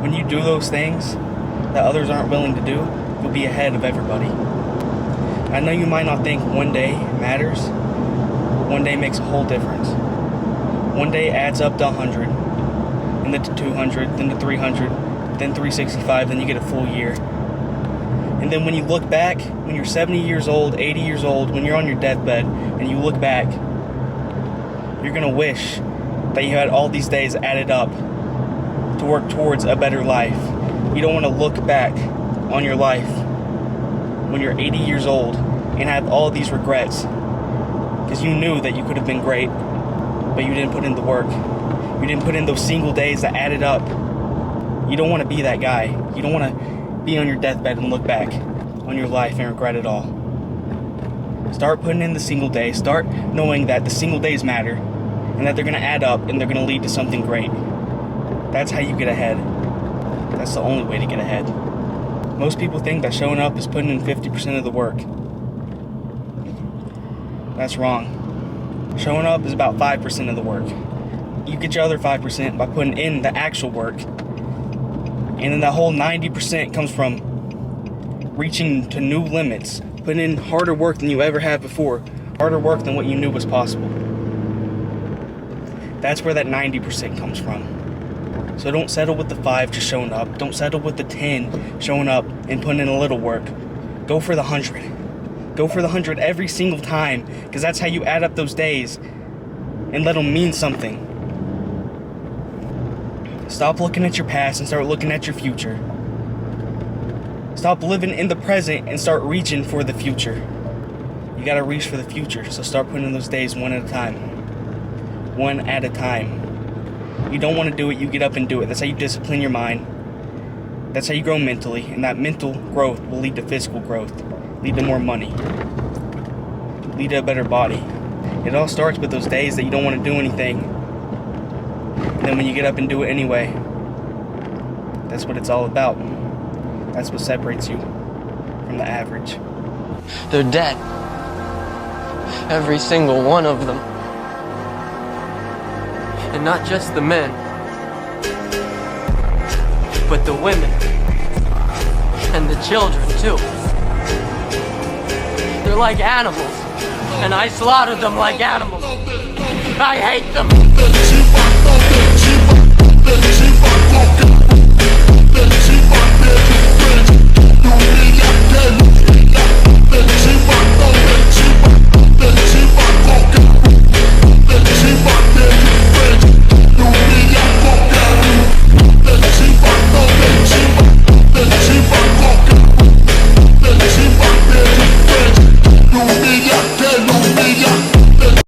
When you do those things that others aren't willing to do, you'll be ahead of everybody. I know you might not think one day matters. One day makes a whole difference. One day adds up to 100, and then to 200, then to 300, then 365, then you get a full year. And then when you look back, when you're 70 years old, 80 years old, when you're on your deathbed, and you look back, you're gonna wish that you had all these days added up to work towards a better life. You don't want to look back on your life when you're 80 years old and have all these regrets because you knew that you could have been great, but you didn't put in the work. You didn't put in those single days that added up. You don't want to be that guy. You don't want to be on your deathbed and look back on your life and regret it all. Start putting in the single days. Start knowing that the single days matter and that they're going to add up and they're going to lead to something great. That's how you get ahead. That's the only way to get ahead. Most people think that showing up is putting in 50% of the work. That's wrong. Showing up is about 5% of the work. You get your other 5% by putting in the actual work. And then the whole 90% comes from reaching to new limits, putting in harder work than you ever have before, harder work than what you knew was possible. That's where that 90% comes from. So don't settle with the 5 just showing up. Don't settle with the 10 showing up and putting in a little work. Go for the 100. Go for the 100 every single time, because that's how you add up those days and let them mean something. Stop looking at your past and start looking at your future. Stop living in the present and start reaching for the future. You gotta reach for the future, so start putting in those days one at a time. One at a time. You don't want to do it, you get up and do it. That's how you discipline your mind. That's how you grow mentally, and that mental growth will lead to physical growth, lead to more money, lead to a better body. It all starts with those days that you don't want to do anything. And then when you get up and do it anyway, that's what it's all about. That's what separates you from the average. They're dead. Every single one of them. And not just the men, but the women and the children too. They're like animals, and I slaughtered them like animals. I hate them.